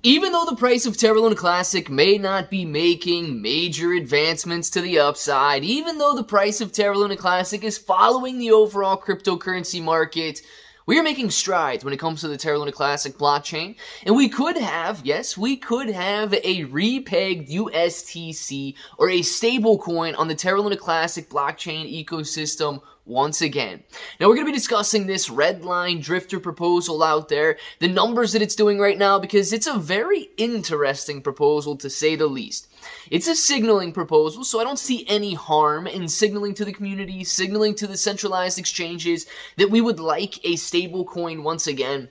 Even though the price of Terra Luna Classic may not be making major advancements to the upside, even though the price of Terra Luna Classic is following the overall cryptocurrency market, we are making strides when it comes to the Terra Luna Classic blockchain, and we could have, yes, we could have a repegged USTC or a stablecoin on the Terra Luna Classic blockchain ecosystem once again. Now we're going to be discussing this Redline Drifter proposal out there, the numbers that it's doing right now, because it's a very interesting proposal to say the least. It's a signaling proposal, so I don't see any harm in signaling to the community, signaling to the centralized exchanges that we would like a stablecoin once again.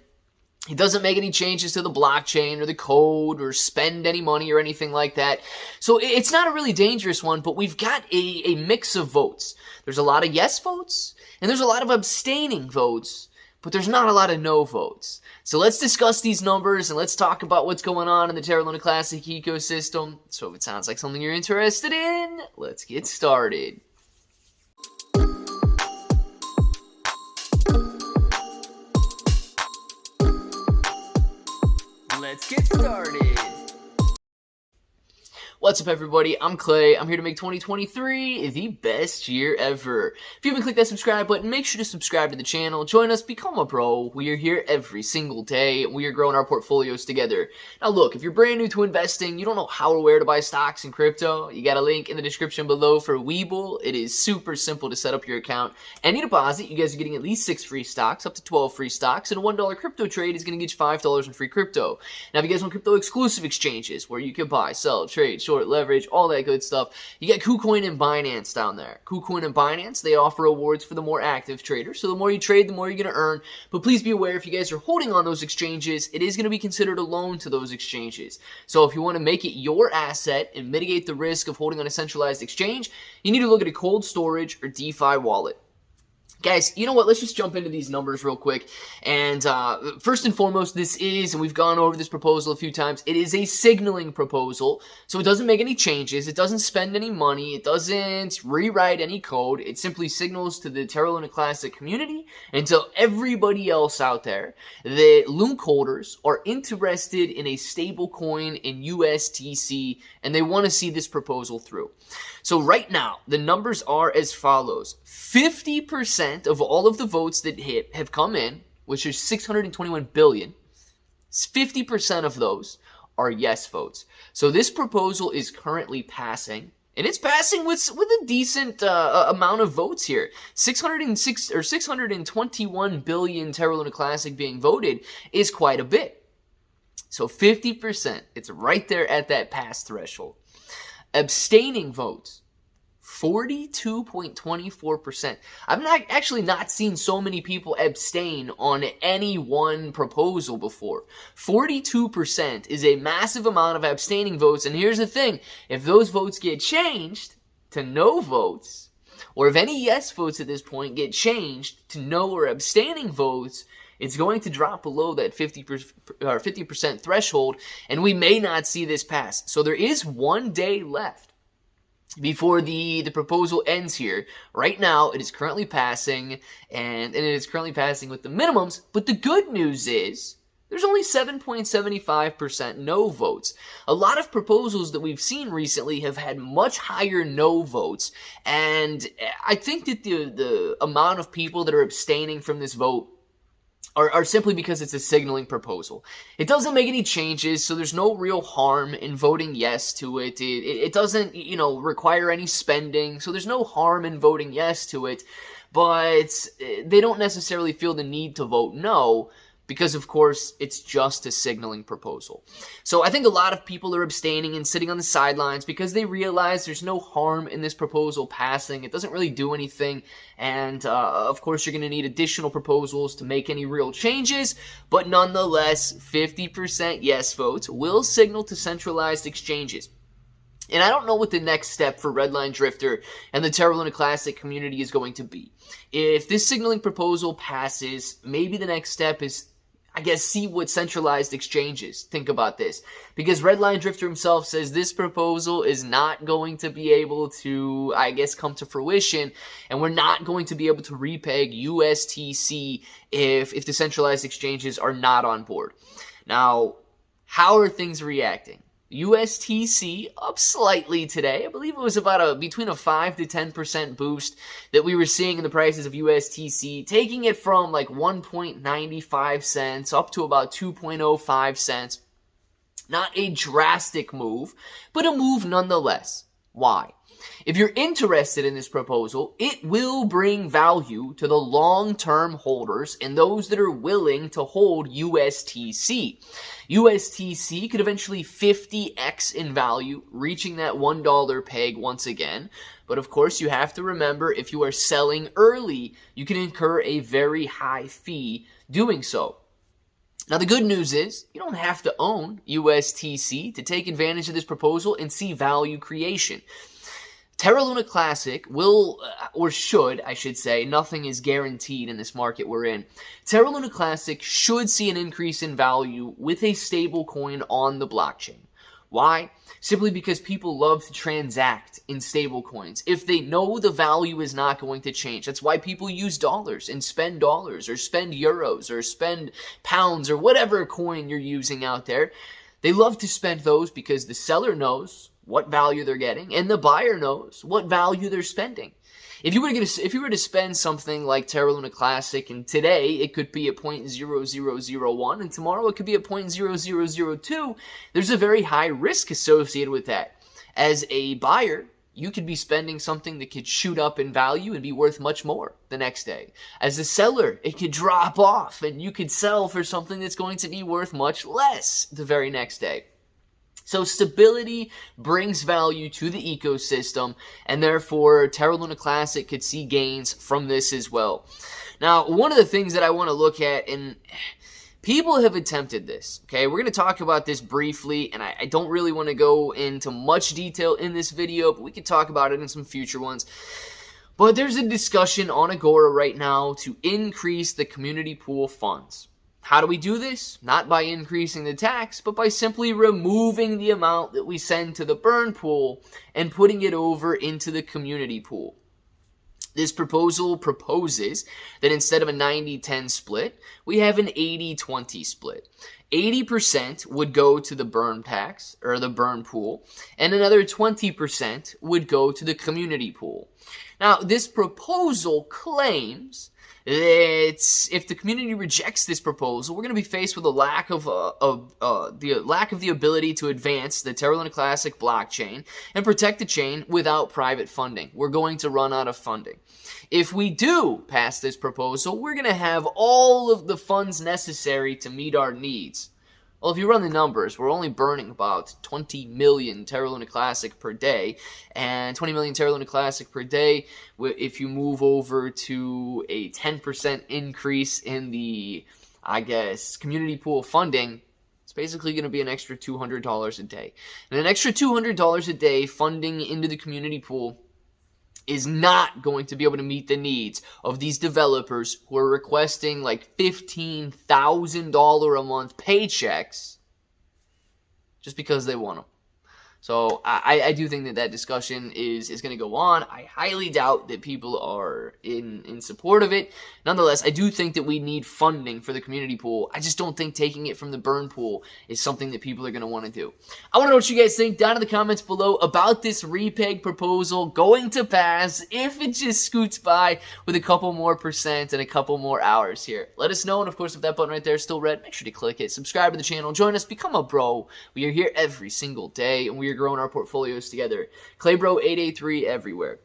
It doesn't make any changes to the blockchain or the code or spend any money or anything like that. So it's not a really dangerous one, but we've got a mix of votes. There's a lot of yes votes, and there's a lot of abstaining votes, but there's not a lot of no votes. So let's discuss these numbers, and let's talk about what's going on in the Terra Luna Classic ecosystem. So if it sounds like something you're interested in, let's get started. Let's get started. What's up, everybody? I'm Clay. I'm here to make 2023 the best year ever. If you haven't clicked that subscribe button, make sure to subscribe to the channel. Join us, become a pro. We are here every single day, and we are growing our portfolios together. Now, look, if you're brand new to investing, you don't know how or where to buy stocks in crypto, you got a link in the description below for Webull. It is super simple to set up your account. Any deposit, you guys are getting at least 6 free stocks, up to 12 free stocks, and a $1 crypto trade is going to get you $5 in free crypto. Now, if you guys want crypto exclusive exchanges where you can buy, sell, trade, short, leverage, all that good stuff, you got KuCoin and Binance down there. KuCoin and Binance, they offer rewards for the more active traders. So the more you trade, the more you're going to earn. But please be aware, if you guys are holding on those exchanges, it is going to be considered a loan to those exchanges. So if you want to make it your asset and mitigate the risk of holding on a centralized exchange, you need to look at a cold storage or DeFi wallet. Guys, you know what? Let's just jump into these numbers real quick. And first and foremost, this is, and we've gone over this proposal a few times, it is a signaling proposal. So it doesn't make any changes. It doesn't spend any money. It doesn't rewrite any code. It simply signals to the Terra Luna Classic community and to everybody else out there that LUNC holders are interested in a stable coin in USTC, and they want to see this proposal through. So right now, the numbers are as follows. 50% of all of the votes that have come in, which is 621 billion, 50% of those are yes votes. So this proposal is currently passing, and it's passing with a decent amount of votes here. 621 billion Terra Luna Classic being voted is quite a bit. So 50%, it's right there at that pass threshold. Abstaining votes, 42.24%. I've not seen so many people abstain on any one proposal before. 42% is a massive amount of abstaining votes, and here's the thing. If those votes get changed to no votes, or if any yes votes at this point get changed to no or abstaining votes, it's going to drop below that 50% threshold, and we may not see this pass. So there is 1 day left before the proposal ends here. Right now, it is currently passing, and it is currently passing with the minimums, but the good news is there's only 7.75% no votes. A lot of proposals that we've seen recently have had much higher no votes, and I think that the amount of people that are abstaining from this vote are simply because it's a signaling proposal. It doesn't make any changes, so there's no real harm in voting yes to it. It doesn't, require any spending, so there's no harm in voting yes to it. But they don't necessarily feel the need to vote no, because of course it's just a signaling proposal. So I think a lot of people are abstaining and sitting on the sidelines because they realize there's no harm in this proposal passing. It doesn't really do anything, and of course you're going to need additional proposals to make any real changes, but nonetheless 50% yes votes will signal to centralized exchanges. And I don't know what the next step for Redline Drifter and the Terra Luna Classic community is going to be. If this signaling proposal passes, maybe the next step is, I guess, see what centralized exchanges think about this. Because Redline Drifter himself says this proposal is not going to be able to, I guess, come to fruition, and we're not going to be able to repeg USTC if the centralized exchanges are not on board. Now, How are things reacting? USTC up slightly today. I believe it was about between a 5 to 10% boost that we were seeing in the prices of USTC, taking it from like 1.95 cents up to about 2.05 cents. Not a drastic move, but a move nonetheless. Why? If you're interested in this proposal, it will bring value to the long-term holders and those that are willing to hold USTC. USTC could eventually 50x in value, reaching that $1 peg once again. But of course, you have to remember, if you are selling early, you can incur a very high fee doing so. Now, the good news is you don't have to own USTC to take advantage of this proposal and see value creation. Terra Luna Classic will, or should, I should say, nothing is guaranteed in this market we're in. Terra Luna Classic should see an increase in value with a stable coin on the blockchain. Why? Simply because people love to transact in stable coins. If they know the value is not going to change, that's why people use dollars and spend dollars or spend euros or spend pounds or whatever coin you're using out there. They love to spend those because the seller knows what value they're getting, and the buyer knows what value they're spending. If you were to spend something like Terra Luna Classic, and today it could be at 0.0001, and tomorrow it could be at 0.0002, there's a very high risk associated with that. As a buyer, you could be spending something that could shoot up in value and be worth much more the next day. As a seller, it could drop off, and you could sell for something that's going to be worth much less the very next day. So stability brings value to the ecosystem, and therefore Terra Luna Classic could see gains from this as well. Now, one of the things that I want to look at, and people have attempted this, okay? We're going to talk about this briefly, and I don't really want to go into much detail in this video, but we could talk about it in some future ones. But there's a discussion on Agora right now to increase the community pool funds. How do we do this? Not by increasing the tax, but by simply removing the amount that we send to the burn pool and putting it over into the community pool. This proposal proposes that instead of a 90-10 split, we have an 80-20 split. 80% would go to the burn tax, or the burn pool, and another 20% would go to the community pool. Now, this proposal claims that if the community rejects this proposal, we're going to be faced with a lack of the ability to advance the Terra Luna Classic blockchain and protect the chain without private funding. We're going to run out of funding. If we do pass this proposal, we're going to have all of the funds necessary to meet our needs. Well, if you run the numbers, we're only burning about 20 million Terra Luna Classic per day, and 20 million Terra Luna Classic per day, if you move over to a 10% increase in the, community pool funding, it's basically going to be an extra $200 a day. And an extra $200 a day funding into the community pool is not going to be able to meet the needs of these developers who are requesting like $15,000 a month paychecks just because they want them. So I do think that discussion is going to go on. I highly doubt that people are in support of it. Nonetheless, I do think that we need funding for the community pool. I just don't think taking it from the burn pool is something that people are going to want to do. I want to know what you guys think down in the comments below about this Repeg proposal going to pass if it just scoots by with a couple more percent and a couple more hours here. Let us know, and of course, if that button right there is still red, make sure to click it. Subscribe to the channel. Join us. Become a bro. We are here every single day, and we are growing our portfolios together. ClayBro 883 everywhere.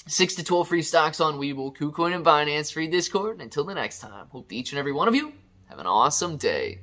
6 to 12 free stocks on Webull, KuCoin, and Binance. Free Discord. And until the next time, hope each and every one of you have an awesome day.